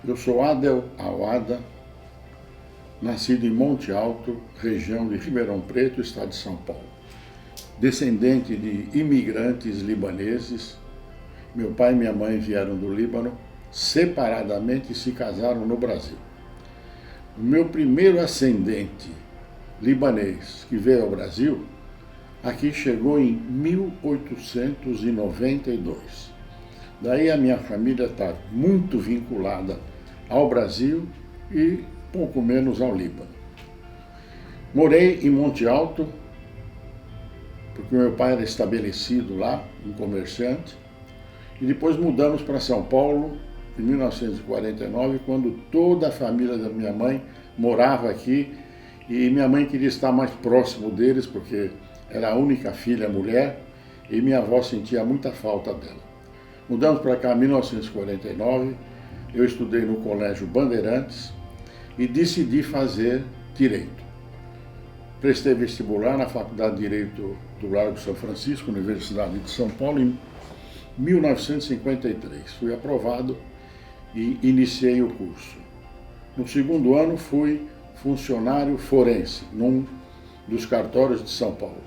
Eu sou Adel Awada, nascido em Monte Alto, região de Ribeirão Preto, estado de São Paulo. Descendente de imigrantes libaneses, meu pai e minha mãe vieram do Líbano, separadamente se casaram no Brasil. O meu primeiro ascendente libanês que veio ao Brasil, aqui chegou em 1892. Daí a minha família está muito vinculada ao Brasil e pouco menos ao Líbano. Morei em Monte Alto, porque meu pai era estabelecido lá, um comerciante, e depois mudamos para São Paulo em 1949, quando toda a família da minha mãe morava aqui e minha mãe queria estar mais próximo deles, porque era a única filha mulher e minha avó sentia muita falta dela. Mudamos para cá em 1949, eu estudei no Colégio Bandeirantes e decidi fazer Direito. Prestei vestibular na Faculdade de Direito do Largo São Francisco, Universidade de São Paulo, em 1953. Fui aprovado e iniciei o curso. No segundo ano fui funcionário forense, num dos cartórios de São Paulo.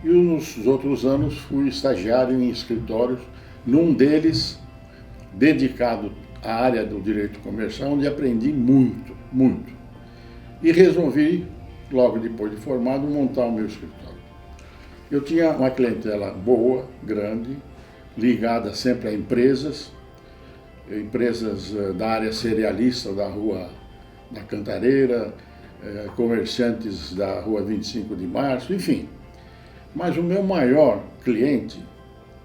E nos outros anos fui estagiário em escritórios, num deles dedicado à área do direito comercial, onde aprendi muito, muito. E resolvi, logo depois de formado, montar o meu escritório. Eu tinha uma clientela boa, grande, ligada sempre a empresas da área cerealista da Rua da Cantareira, comerciantes da Rua 25 de Março, enfim. Mas o meu maior cliente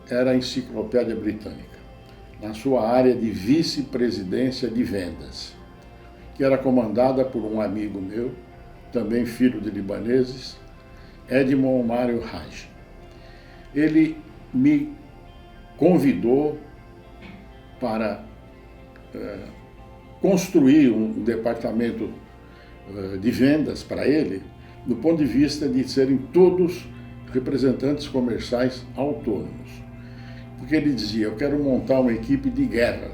era a Enciclopédia Britânica, na sua área de vice-presidência de vendas, que era comandada por um amigo meu, também filho de libaneses, Edmond Mário Haj. Ele me convidou para construir um departamento de vendas para ele, do ponto de vista de serem todos representantes comerciais autônomos. Porque ele dizia, eu quero montar uma equipe de guerra,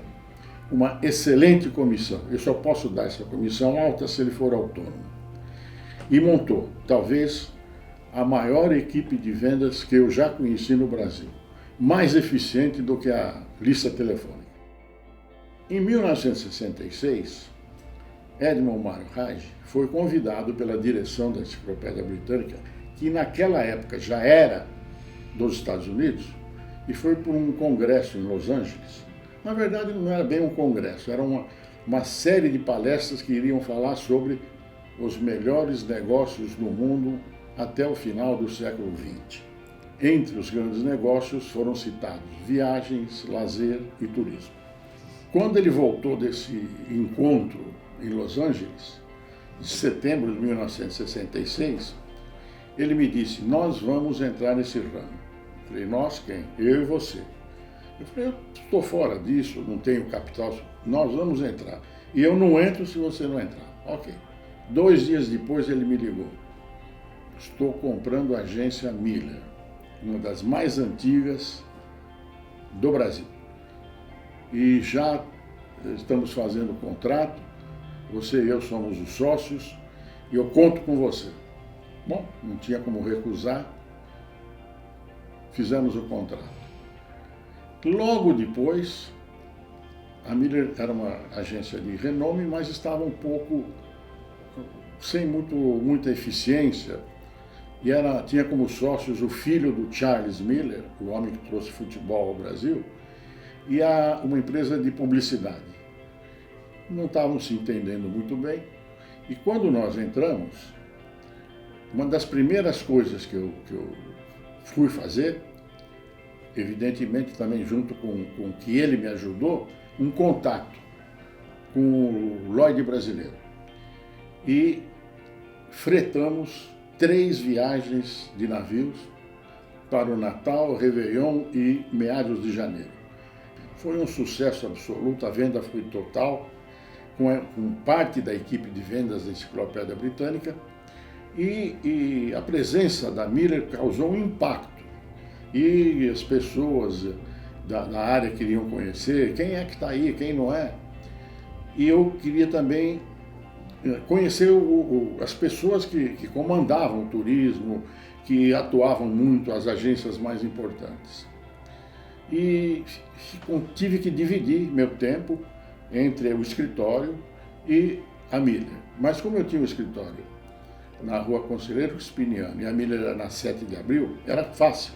uma excelente comissão. Eu só posso dar essa comissão alta se ele for autônomo. E montou, talvez, a maior equipe de vendas que eu já conheci no Brasil, mais eficiente do que a lista telefônica. Em 1966, Edmond Mário Haj foi convidado pela direção da Enciclopédia Britânica, que naquela época já era dos Estados Unidos, e foi para um congresso em Los Angeles. Na verdade, não era bem um congresso, era uma série de palestras que iriam falar sobre os melhores negócios do mundo até o final do século XX. Entre os grandes negócios foram citados viagens, lazer e turismo. Quando ele voltou desse encontro em Los Angeles, em setembro de 1966, ele me disse, nós vamos entrar nesse ramo. Eu falei, nós quem? Eu e você. Eu falei, eu estou fora disso, não tenho capital, nós vamos entrar. E eu não entro se você não entrar. Ok. 2 dias depois ele me ligou. Estou comprando a agência Miller, uma das mais antigas do Brasil. E já estamos fazendo o contrato, você e eu somos os sócios, e eu conto com você. Bom, não tinha como recusar, fizemos o contrato. Logo depois, a Miller era uma agência de renome, mas estava um pouco sem muita eficiência, e tinha como sócios o filho do Charles Miller, o homem que trouxe futebol ao Brasil, e uma empresa de publicidade. Não estavam se entendendo muito bem, e quando nós entramos, uma das primeiras coisas que eu fui fazer, evidentemente também junto com que ele me ajudou, um contato com o Lloyd brasileiro. E fretamos 3 viagens de navios para o Natal, Réveillon e meados de janeiro. Foi um sucesso absoluto, a venda foi total, com parte da equipe de vendas da Enciclopédia Britânica, e a presença da Miller causou um impacto. E as pessoas da área queriam conhecer, quem é que está aí, quem não é. E eu queria também conhecer as pessoas que comandavam o turismo, que atuavam muito, as agências mais importantes. E tive que dividir meu tempo entre o escritório e a Miller. Mas como eu tinha um escritório na rua Conselheiro Crispiniano e a Miller era na 7 de abril, era fácil,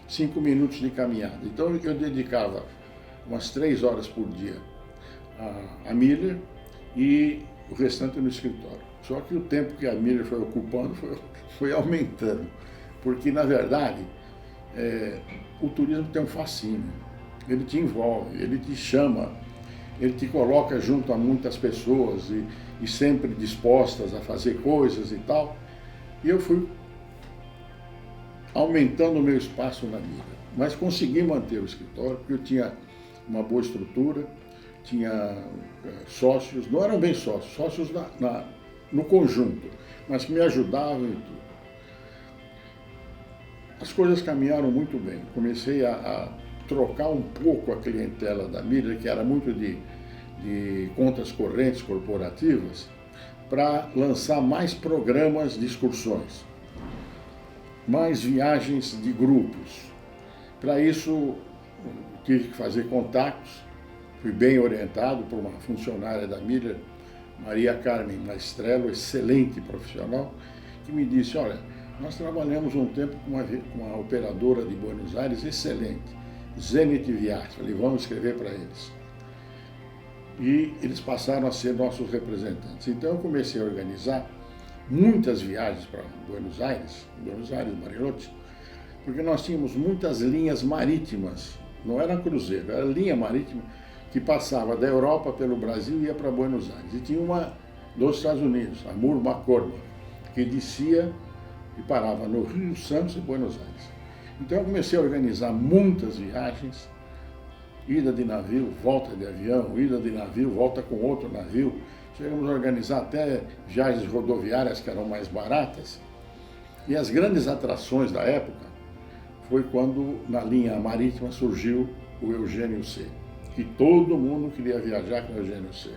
5 minutos de caminhada. Então eu dedicava umas 3 horas por dia à Miller e o restante no escritório. Só que o tempo que a Miller foi ocupando foi aumentando, porque na verdade o turismo tem um fascínio, ele te envolve, ele te chama, ele te coloca junto a muitas pessoas e sempre dispostas a fazer coisas e tal. E eu fui aumentando o meu espaço na vida, mas consegui manter o escritório, porque eu tinha uma boa estrutura, tinha sócios, não eram bem sócios, sócios no conjunto, mas que me ajudavam em tudo. As coisas caminharam muito bem, comecei a trocar um pouco a clientela da Miller, que era muito de contas correntes corporativas, para lançar mais programas de excursões, mais viagens de grupos. Para isso, tive que fazer contatos, fui bem orientado por uma funcionária da Miller, Maria Carmen Maestrello, excelente profissional, que me disse, olha, nós trabalhamos um tempo com uma operadora de Buenos Aires excelente, Zenit Viagens. Falei, vamos escrever para eles. E eles passaram a ser nossos representantes. Então eu comecei a organizar muitas viagens para Buenos Aires, Bariloche, porque nós tínhamos muitas linhas marítimas, não era cruzeiro, era linha marítima que passava da Europa pelo Brasil e ia para Buenos Aires. E tinha uma dos Estados Unidos, a Murmacorba, que descia e parava no Rio Santos e Buenos Aires. Então eu comecei a organizar muitas viagens, ida de navio, volta de avião, ida de navio, volta com outro navio. Chegamos a organizar até viagens rodoviárias que eram mais baratas. E as grandes atrações da época foi quando na linha marítima surgiu o Eugênio C, que todo mundo queria viajar com o Eugênio C.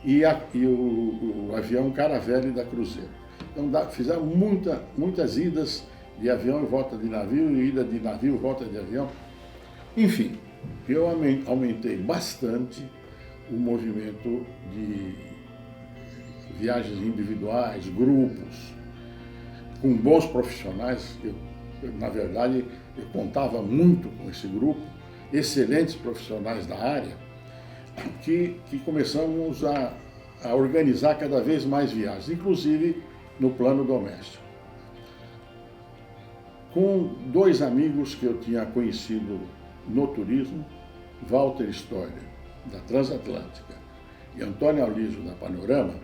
E o avião Caravelle da Cruzeiro. Então fizemos muitas idas de avião e volta de navio, e ida de navio, volta de avião. Enfim, eu aumentei bastante o movimento de viagens individuais, grupos, com bons profissionais. Na verdade, eu contava muito com esse grupo, excelentes profissionais da área, que começamos a organizar cada vez mais viagens, inclusive no plano doméstico. Com 2 amigos que eu tinha conhecido no turismo, Walter Stoller, da Transatlântica, e Antônio Aulísio, da Panorama,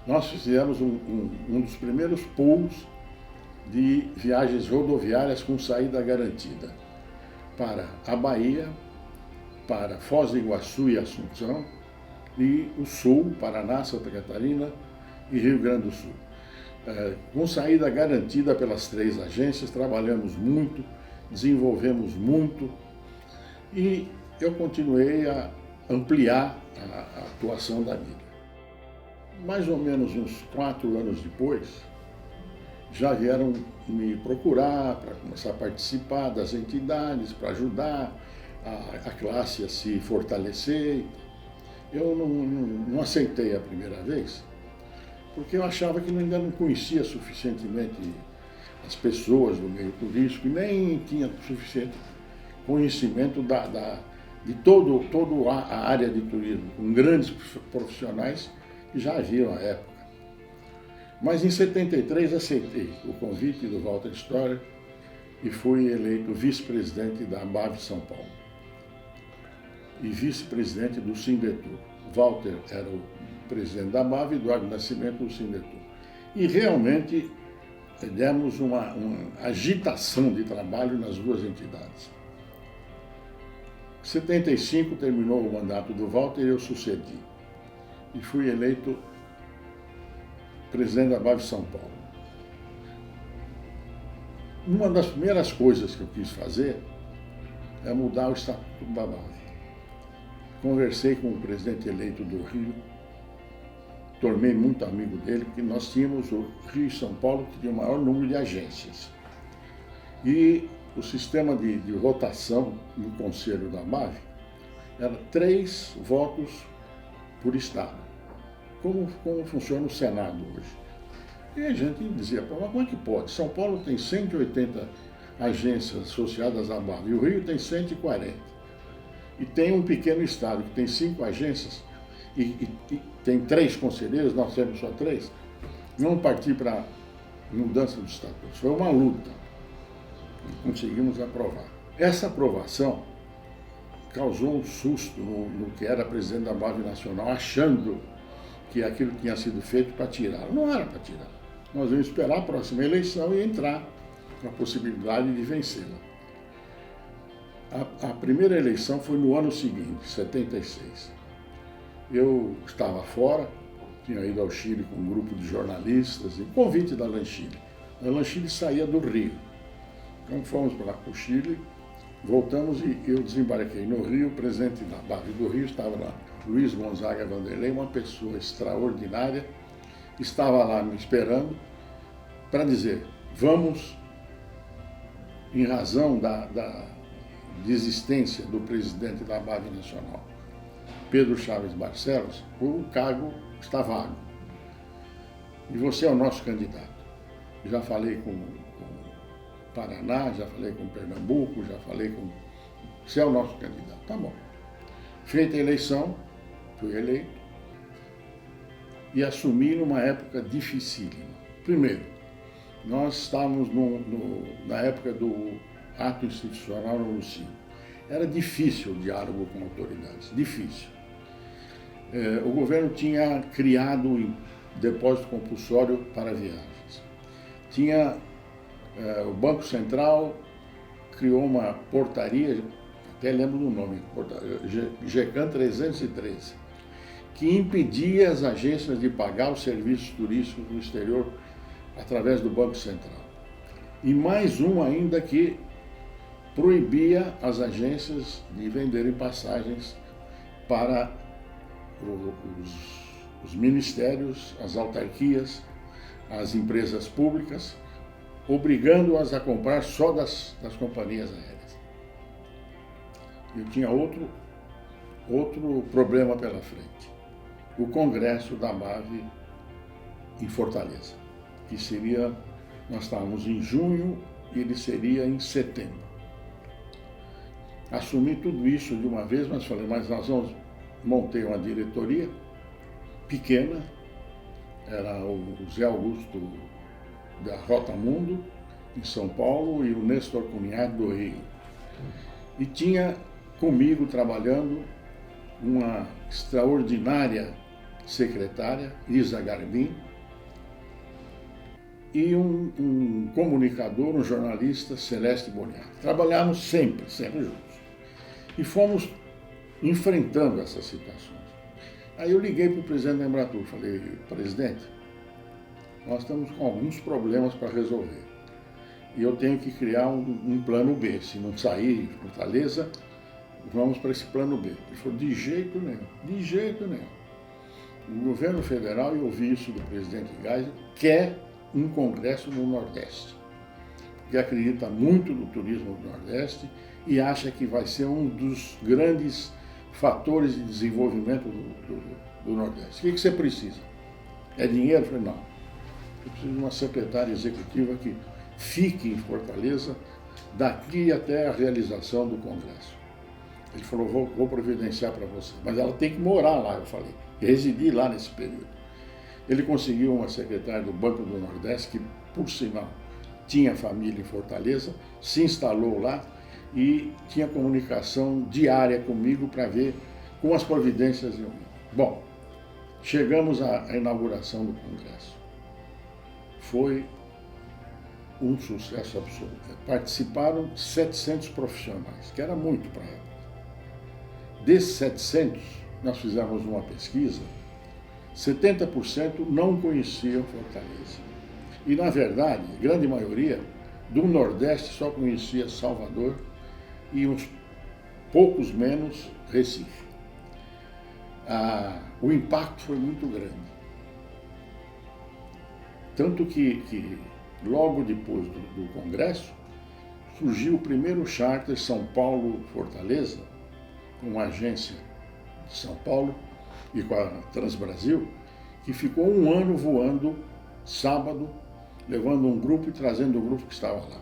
nós fizemos um dos primeiros pools de viagens rodoviárias com saída garantida para a Bahia, para Foz do Iguaçu e Assunção, e o Sul, Paraná, Santa Catarina e Rio Grande do Sul. Com saída garantida pelas 3 agências, trabalhamos muito, desenvolvemos muito e eu continuei a ampliar a atuação da Miller. Mais ou menos uns 4 anos depois, já vieram me procurar para começar a participar das entidades, para ajudar a classe a se fortalecer. Eu não aceitei a primeira vez, porque eu achava que eu ainda não conhecia suficientemente as pessoas do meio turístico, e nem tinha suficiente conhecimento de toda a área de turismo, com grandes profissionais que já haviam à época. Mas em 73 aceitei o convite do Walter Stoller e fui eleito vice-presidente da AMBAV São Paulo e vice-presidente do Sindetur. Walter era o presidente da AMBAV e Eduardo Nascimento do Sindetur. E realmente demos uma agitação de trabalho nas 2 entidades. Em 75 terminou o mandato do Walter e eu sucedi. E fui eleito presidente da AMBAV São Paulo. Uma das primeiras coisas que eu quis fazer é mudar o estatuto da AMBAV. Conversei com o presidente eleito do Rio tornei muito amigo dele, porque nós tínhamos o Rio e São Paulo, que tinha o maior número de agências. E o sistema de votação no Conselho da AMAV era 3 votos por estado, como funciona o Senado hoje. E a gente dizia, mas como é que pode? São Paulo tem 180 agências associadas à AMAV e o Rio tem 140. E tem um pequeno estado que tem 5 agências e tem 3 conselheiros, nós temos só 3. Não partir para mudança do estatuto. Foi uma luta. E conseguimos aprovar. Essa aprovação causou um susto no que era presidente da AMAV Nacional, achando que aquilo tinha sido feito para tirar. Não era para tirar. Nós íamos esperar a próxima eleição e entrar na possibilidade de vencê-la. A primeira eleição foi no ano seguinte, 76. Eu estava fora, tinha ido ao Chile com um grupo de jornalistas, e convite da Lan Chile. A Lan Chile saía do Rio. Então fomos para o Chile, voltamos e eu desembarquei no Rio. O presidente da AMAV do Rio estava lá, Luiz Gonzaga Vanderlei, uma pessoa extraordinária, estava lá me esperando para dizer, vamos, em razão da desistência do presidente da AMAV Nacional, Pedro Chaves Barcelos, o cargo está vago. E você é o nosso candidato. Já falei com Paraná, já falei com Pernambuco, já falei com... Você é o nosso candidato. Tá bom. Feita a eleição, fui eleito e assumi numa época dificílima. Primeiro, nós estávamos na época do ato institucional no 5. Era difícil o diálogo com autoridades, difícil. O governo tinha criado um depósito compulsório para viagens. O Banco Central criou uma portaria, até lembro do nome, GECAN 313, que impedia as agências de pagar os serviços turísticos no exterior através do Banco Central. E mais um ainda que proibia as agências de venderem passagens para os ministérios, as autarquias, as empresas públicas, obrigando-as a comprar só das companhias aéreas. Eu tinha outro problema pela frente. O Congresso da AMAV em Fortaleza, que seria, nós estávamos em junho e ele seria em setembro. Assumi tudo isso de uma vez, mas falei, mas montei uma diretoria pequena, era o Zé Augusto da Rota Mundo, em São Paulo, e o Néstor Cunhado do Rio. E tinha comigo trabalhando uma extraordinária secretária, Isa Garbim, e um comunicador, um jornalista, Celeste Boniato. Trabalhávamos sempre juntos. E fomos enfrentando essas situações. Aí eu liguei para o presidente da Embratur, falei, presidente, nós estamos com alguns problemas para resolver. E eu tenho que criar um plano B. Se não sair Fortaleza, vamos para esse plano B. Ele falou, de jeito nenhum. O governo federal, e eu ouvi isso do presidente Geisel, quer um congresso no Nordeste, que acredita muito no turismo do Nordeste e acha que vai ser um dos grandes fatores de desenvolvimento do Nordeste. O que você precisa? É dinheiro? Eu falei, não. Eu preciso de uma secretária executiva que fique em Fortaleza daqui até a realização do Congresso. Ele falou, vou providenciar para você. Mas ela tem que morar lá, eu falei, residir lá nesse período. Ele conseguiu uma secretária do Banco do Nordeste, que, por sinal, tinha família em Fortaleza, se instalou lá e tinha comunicação diária comigo para ver com as providências. Bom, chegamos à inauguração do Congresso. Foi um sucesso absoluto. Participaram 700 profissionais, que era muito para a época. Desses 700, nós fizemos uma pesquisa, 70% não conheciam Fortaleza. E, na verdade, a grande maioria do Nordeste só conhecia Salvador e uns poucos menos Recife. O impacto foi muito grande. Tanto que logo depois do Congresso, surgiu o primeiro charter São Paulo-Fortaleza, com uma agência de São Paulo e com a Transbrasil, que ficou um ano voando sábado, levando um grupo e trazendo o grupo que estava lá.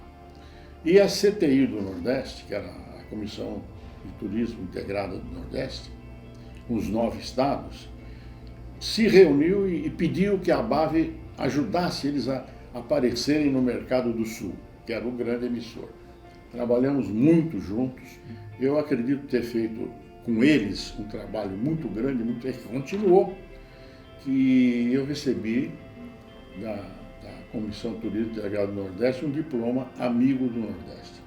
E a CTI do Nordeste, que era a Comissão de Turismo Integrada do Nordeste, com os 9 estados, se reuniu e pediu que a ABAV ajudasse eles a aparecerem no mercado do Sul, que era o grande emissor. Trabalhamos muito juntos. Eu acredito ter feito com eles um trabalho muito grande, muito que continuou, que eu recebi da Comissão Turismo Integrada do Nordeste um diploma Amigo do Nordeste.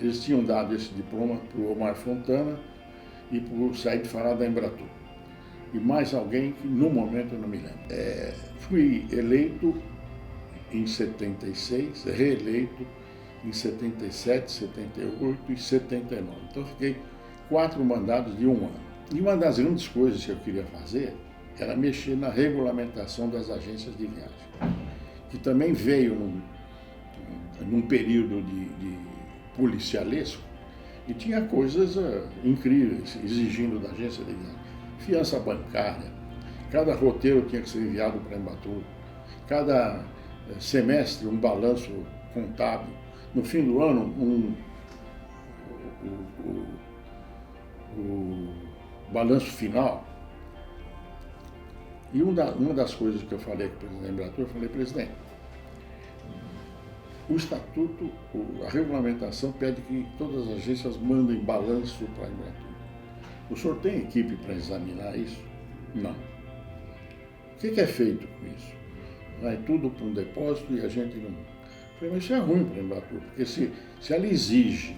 Eles tinham dado esse diploma para o Omar Fontana e para o Said Fará da Embratur. E mais alguém que no momento eu não me lembro. Fui eleito em 76, reeleito em 77, 78 e 79. Então fiquei 4 mandatos de um ano. E uma das grandes coisas que eu queria fazer era mexer na regulamentação das agências de viagem, que também veio num período de policialesco e tinha coisas incríveis exigindo da agência de viagem. Fiança bancária, cada roteiro tinha que ser enviado para a Embratur, cada semestre um balanço contábil, no fim do ano o balanço final. E uma das coisas que eu falei com o presidente da Embratur, eu falei: presidente, o estatuto, a regulamentação pede que todas as agências mandem balanço para a Embratur. O senhor tem equipe para examinar isso? Não. O que é feito com isso? Vai tudo para um depósito e a gente não... Eu falei: mas isso é ruim para a Embratur, porque se ela exige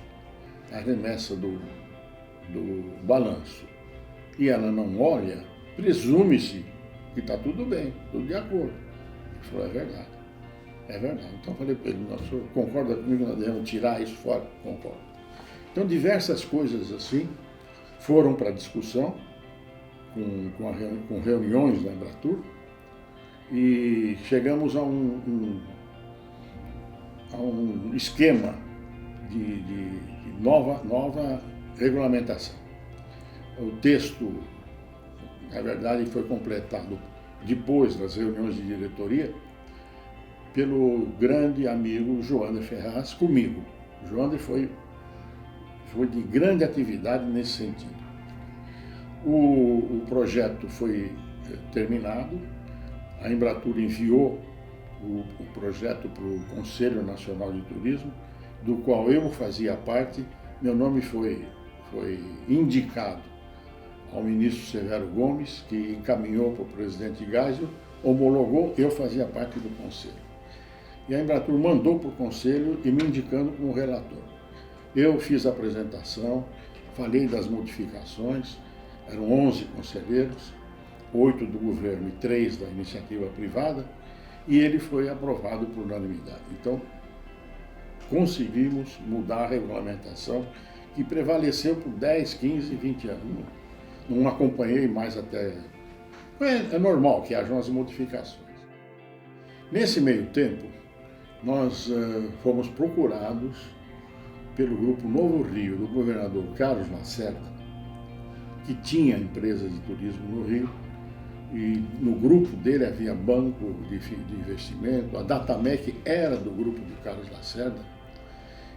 a remessa do balanço e ela não olha, presume-se que está tudo bem, tudo de acordo. Ele falou: é verdade. É verdade. Então eu falei para ele: o senhor concorda comigo que nós devemos tirar isso fora? Concordo. Então diversas coisas assim foram para discussão, com reuniões da Embratur, e chegamos a um esquema de nova regulamentação. O texto, na verdade, foi completado depois das reuniões de diretoria pelo grande amigo Joander Ferraz comigo. O Joander foi de grande atividade nesse sentido. O projeto foi terminado, a Embratur enviou o projeto para o Conselho Nacional de Turismo, do qual eu fazia parte. Meu nome foi indicado ao ministro Severo Gomes, que encaminhou para o presidente Geisel, homologou, eu fazia parte do Conselho. E a Embratur mandou para o Conselho e me indicando como relator. Eu fiz a apresentação, falei das modificações, eram 11 conselheiros, 8 do governo e 3 da iniciativa privada, e ele foi aprovado por unanimidade. Então, conseguimos mudar a regulamentação, que prevaleceu por 10, 15, 20 anos. Não acompanhei mais até... É normal que hajam as modificações. Nesse meio tempo, nós fomos procurados pelo Grupo Novo Rio, do governador Carlos Lacerda, que tinha empresa de turismo no Rio, e no grupo dele havia banco de investimento, a Datamec era do grupo de Carlos Lacerda,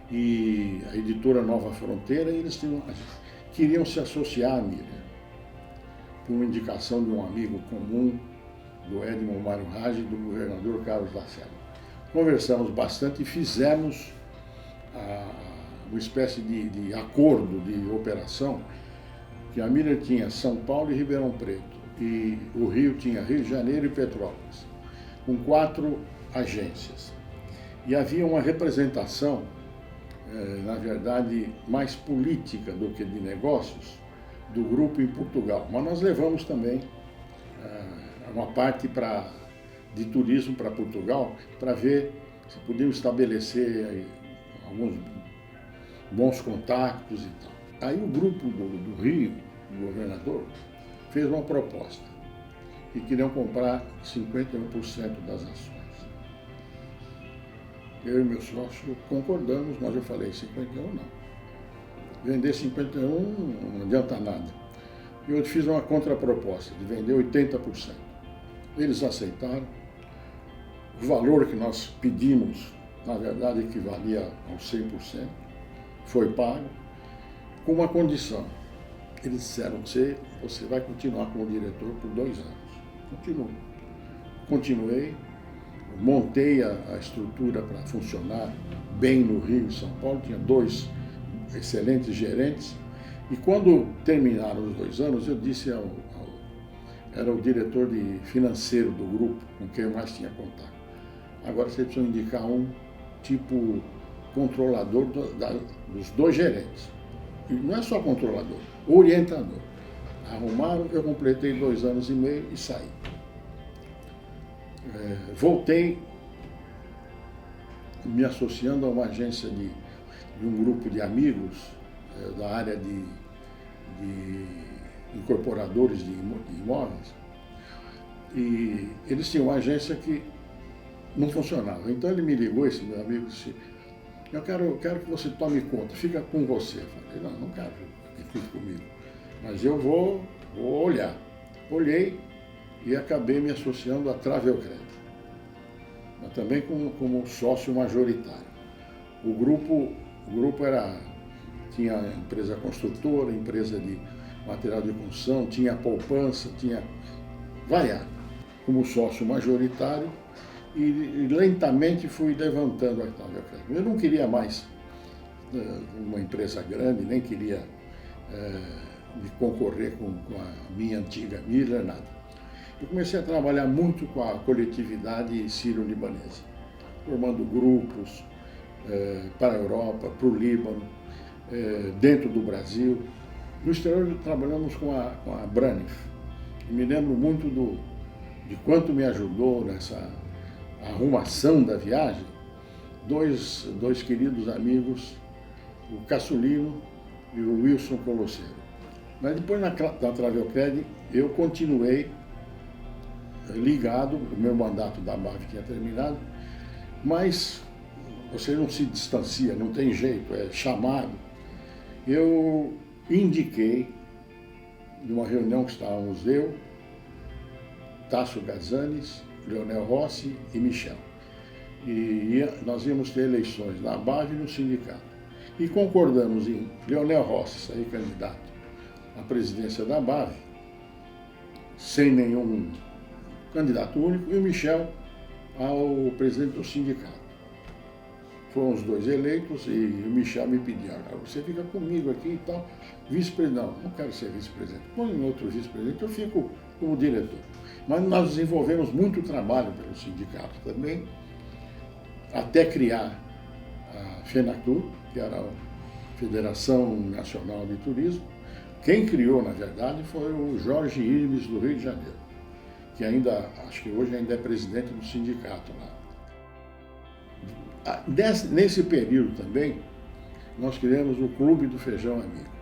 e a editora Nova Fronteira, e eles queriam se associar à Miriam, por uma indicação de um amigo comum, do Edmond Mário Rage e do governador Carlos Lacerda. Conversamos bastante e fizemos uma espécie de acordo de operação, que a Miriam tinha São Paulo e Ribeirão Preto, e o Rio tinha Rio de Janeiro e Petrópolis, com 4 agências. E havia uma representação, na verdade, mais política do que de negócios, do grupo em Portugal. Mas nós levamos também uma parte de turismo para Portugal, para ver se podíamos estabelecer alguns bons contatos e tal. Aí o grupo do Rio, o governador, fez uma proposta, que queriam comprar 51% das ações. Eu e meu sócio concordamos, mas eu falei 51 não. Vender 51 não adianta nada. E eu fiz uma contraproposta de vender 80%. Eles aceitaram. O valor que nós pedimos, na verdade, equivalia aos 100%. Foi pago, com uma condição. Eles disseram, você vai continuar como diretor por 2 anos. Continuei, montei a estrutura para funcionar bem no Rio e São Paulo, tinha 2 excelentes gerentes, e quando terminaram os 2 anos, eu disse era o diretor financeiro do grupo, com quem eu mais tinha contato. Agora você precisa indicar um tipo controlador dos 2 gerentes. E não é só controlador, orientador. Arrumaram, eu completei 2 anos e meio e saí. Voltei me associando a uma agência de um grupo de amigos da área de incorporadores de imóveis, e eles tinham uma agência que não funcionava. Então ele me ligou, esse meu amigo, e disse, eu quero que você tome conta, fica com você. Eu falei, não quero que fique comigo, mas eu vou olhar. Olhei e acabei me associando à Travel Credit, mas também como sócio majoritário. O grupo tinha empresa construtora, empresa de material de construção, tinha poupança, tinha variado. Como sócio majoritário, e lentamente fui levantando a Travel Credit. Eu não queria mais uma empresa grande, nem queria me concorrer com a minha antiga Miller, nada. Eu comecei a trabalhar muito com a coletividade sírio-libanesa, formando grupos para a Europa, para o Líbano, dentro do Brasil. No exterior trabalhamos com a Braniff. E me lembro muito de quanto me ajudou nessa arrumação da viagem, dois queridos amigos, o Caçulino e o Wilson Colosseiro. Mas depois na Travel Credit eu continuei ligado, o meu mandato da BAV tinha terminado, mas você não se distancia, não tem jeito, é chamado. Eu indiquei, numa reunião que estávamos eu, Tasso Gazanes, Leonel Rossi e Michel. E nós íamos ter eleições na BAV e no sindicato. E concordamos em Leonel Rossi sair candidato à presidência da BAV, sem nenhum candidato único, e o Michel ao presidente do sindicato. Foram os 2 eleitos e o Michel me pediu, você fica comigo aqui e tal, vice-presidente. Não quero ser vice-presidente, põe um outro vice-presidente, eu fico como diretor. Mas nós desenvolvemos muito trabalho pelo sindicato também, até criar a FENATUR, que era a Federação Nacional de Turismo. Quem criou, na verdade, foi o Jorge Irmes, do Rio de Janeiro, que ainda, acho que hoje ainda é presidente do sindicato lá. Nesse período também, nós criamos o Clube do Feijão Amigo.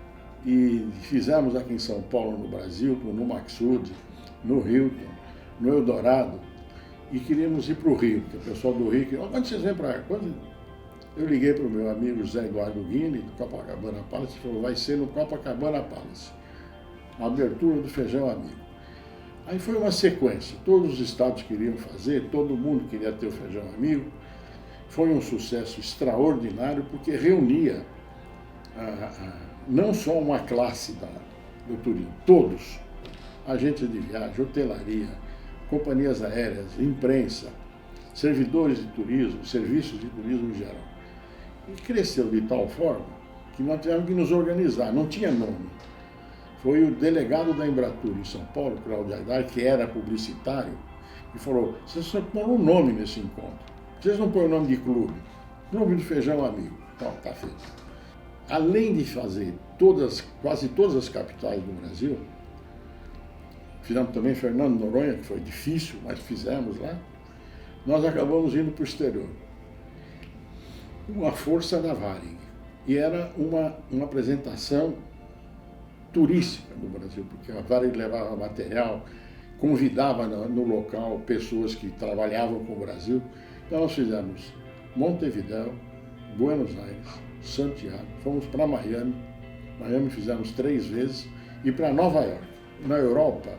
E fizemos aqui em São Paulo, no Brasil, no Maxud, no Hilton, no Eldorado, e queríamos ir para o Rio, porque o pessoal do Rio queria, quando vocês vêm para cá? Eu liguei para o meu amigo José Eduardo Guini, do Copacabana Palace, e falou, vai ser no Copacabana Palace, a abertura do Feijão Amigo. Aí foi uma sequência, todos os estados queriam fazer, todo mundo queria ter o Feijão Amigo. Foi um sucesso extraordinário, porque reunia não só uma classe do turismo, todos, agentes de viagem, hotelaria, companhias aéreas, imprensa, servidores de turismo, serviços de turismo em geral. E cresceu de tal forma que nós tivemos que nos organizar, não tinha nome. Foi o delegado da Embratur em São Paulo, Cláudio Aidar, que era publicitário, e falou, vocês têm que pôr um nome nesse encontro. Vocês não põem o nome de clube, Clube do Feijão Amigo. Então, está feito. Além de fazer quase todas as capitais do Brasil, fizemos também Fernando de Noronha, que foi difícil, mas fizemos lá, nós acabamos indo para o exterior. Uma força da Varig. E era uma apresentação turística do Brasil, porque a Varig levava material, convidava no local pessoas que trabalhavam com o Brasil. Então nós fizemos Montevidéu, Buenos Aires, Santiago, fomos para Miami, fizemos 3 vezes, e para Nova York. Na Europa,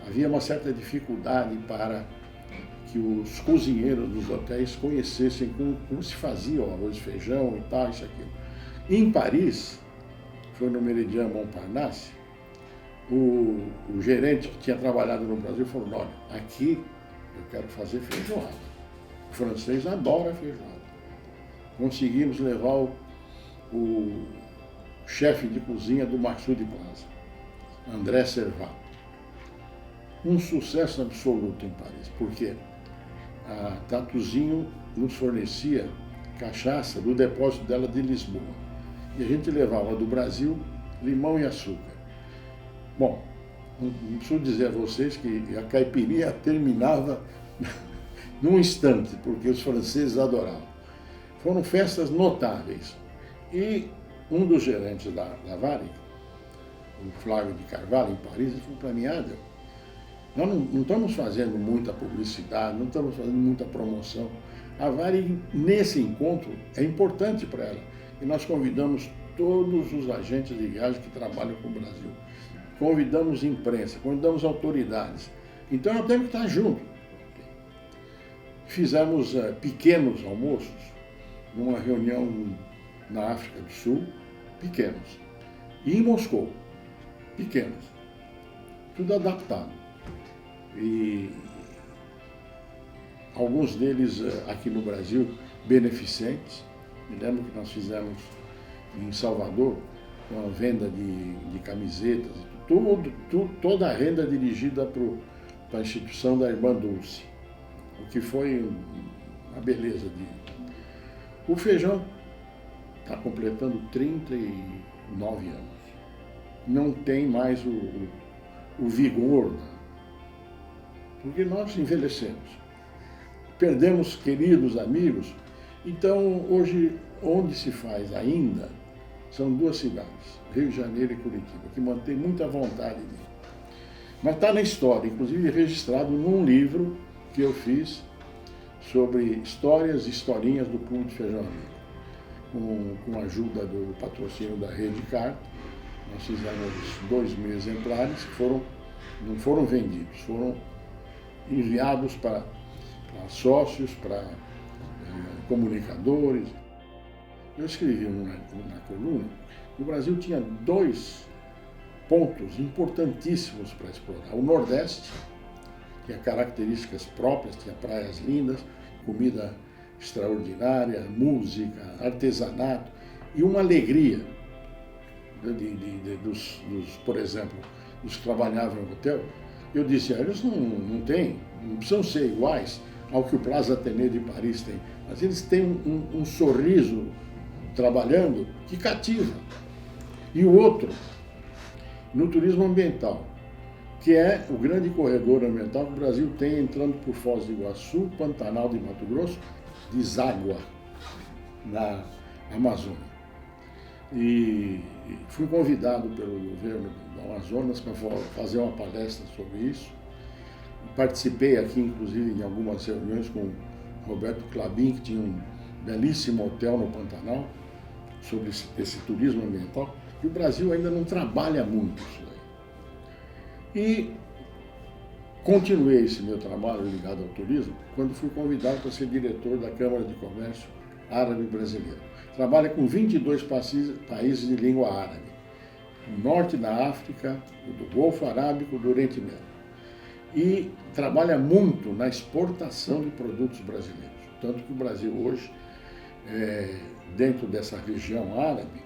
havia uma certa dificuldade para que os cozinheiros dos hotéis conhecessem como se fazia o arroz e feijão e tal, isso aqui. Em Paris, foi no Meridian Montparnasse, o gerente que tinha trabalhado no Brasil falou, olha, aqui eu quero fazer feijoada. O francês adora feijoada. Conseguimos levar o chefe de cozinha do Maxud Plaza, André Servat. Um sucesso absoluto em Paris, porque a Tatuzinho nos fornecia cachaça do depósito dela de Lisboa. E a gente levava do Brasil limão e açúcar. Bom, não preciso dizer a vocês que a caipirinha terminava num instante, porque os franceses adoravam. Foram festas notáveis. E um dos gerentes da Varig, o Flávio de Carvalho, em Paris, ele falou para mim, nós não estamos fazendo muita publicidade, não estamos fazendo muita promoção. A Varig, nesse encontro, é importante para ela. E nós convidamos todos os agentes de viagem que trabalham com o Brasil. Convidamos imprensa, convidamos autoridades. Então, nós temos que estar juntos. Fizemos pequenos almoços, numa reunião na África do Sul, pequenos. E em Moscou, pequenos. Tudo adaptado. E alguns deles aqui no Brasil, beneficentes. Me lembro que nós fizemos em Salvador uma venda de camisetas, toda a renda dirigida para a instituição da Irmã Dulce, o que foi uma beleza. O feijão está completando 39 anos. Não tem mais o vigor, porque nós envelhecemos. Perdemos queridos amigos. Então, hoje, onde se faz ainda, são 2 cidades, Rio de Janeiro e Curitiba, que mantém muita vontade de. Mas está na história, inclusive registrado num livro que eu fiz sobre histórias e historinhas do Clube de Feijão Amigo, com a ajuda do patrocínio da Rede Car. Nós fizemos 2.000 exemplares que não foram vendidos, foram enviados para sócios, para comunicadores. Eu escrevi na coluna que o Brasil tinha 2 pontos importantíssimos para explorar. O Nordeste, que tinha características próprias, tinha praias lindas, comida extraordinária, música, artesanato e uma alegria dos, por exemplo, dos que trabalhavam no hotel. Eu disse, eles não precisam ser iguais ao que o Plaza Athénée de Paris tem, mas eles têm um sorriso trabalhando que cativa. E o outro, no turismo ambiental, que é o grande corredor ambiental que o Brasil tem, entrando por Foz do Iguaçu, Pantanal de Mato Grosso, deságua na Amazônia. E fui convidado pelo governo do Amazonas para fazer uma palestra sobre isso. Participei aqui, inclusive, em algumas reuniões com o Roberto Clabin, que tinha um belíssimo hotel no Pantanal, sobre esse turismo ambiental, e o Brasil ainda não trabalha muito isso aí. E continuei esse meu trabalho ligado ao turismo quando fui convidado para ser diretor da Câmara de Comércio Árabe Brasileira. Trabalha com 22 países de língua árabe, do norte da África, do Golfo Arábico, do Oriente Médio. E trabalha muito na exportação de produtos brasileiros. Tanto que o Brasil hoje, dentro dessa região árabe,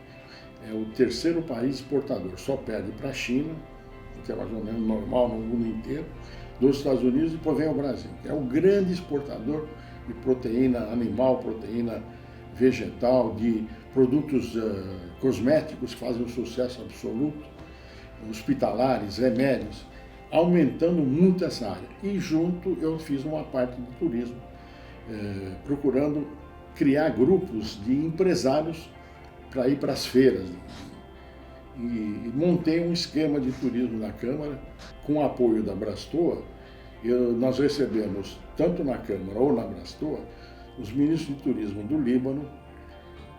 é o 3º país exportador, só perde para a China, que é mais ou menos normal no mundo inteiro, dos Estados Unidos, e depois vem ao Brasil, que é o grande exportador de proteína animal, proteína vegetal, de produtos cosméticos que fazem um sucesso absoluto, hospitalares, remédios, aumentando muito essa área. E junto eu fiz uma parte de turismo, procurando criar grupos de empresários para ir para as feiras. E montei um esquema de turismo na Câmara, com o apoio da Brastoa. Nós recebemos, tanto na Câmara ou na Brastoa, os ministros de turismo do Líbano,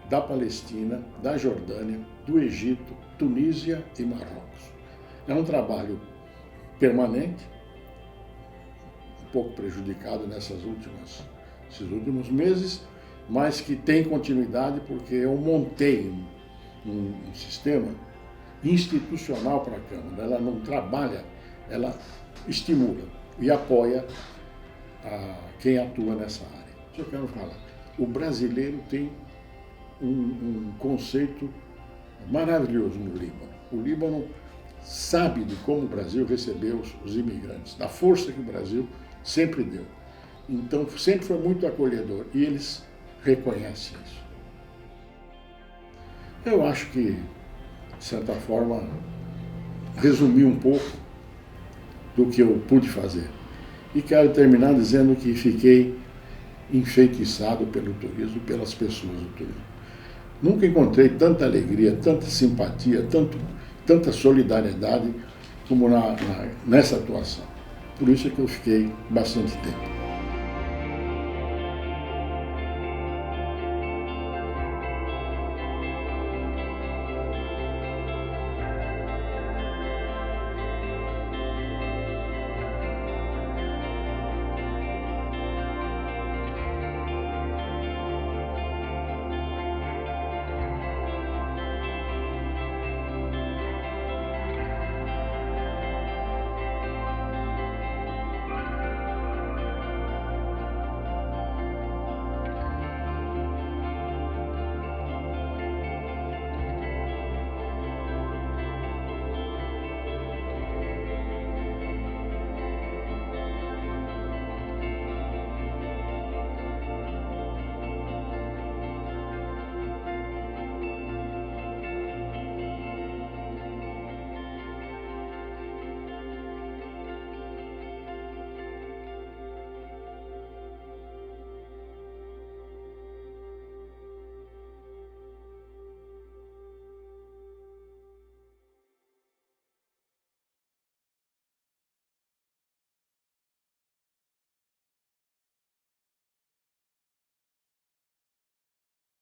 da Palestina, da Jordânia, do Egito, Tunísia e Marrocos. É um trabalho permanente, um pouco prejudicado nesses últimos meses, mas que tem continuidade porque eu montei um sistema institucional para a Câmara. Ela não trabalha, ela estimula e apoia quem atua nessa área. Isso eu quero falar. O brasileiro tem um conceito maravilhoso no Líbano. O Líbano sabe de como o Brasil recebeu os imigrantes, da força que o Brasil sempre deu. Então, sempre foi muito acolhedor e eles reconhecem isso. Eu acho que, de certa forma, resumi um pouco do que eu pude fazer. E quero terminar dizendo que fiquei enfeitiçado pelo turismo, pelas pessoas do turismo. Nunca encontrei tanta alegria, tanta simpatia, tanta solidariedade como nessa atuação. Por isso é que eu fiquei bastante tempo.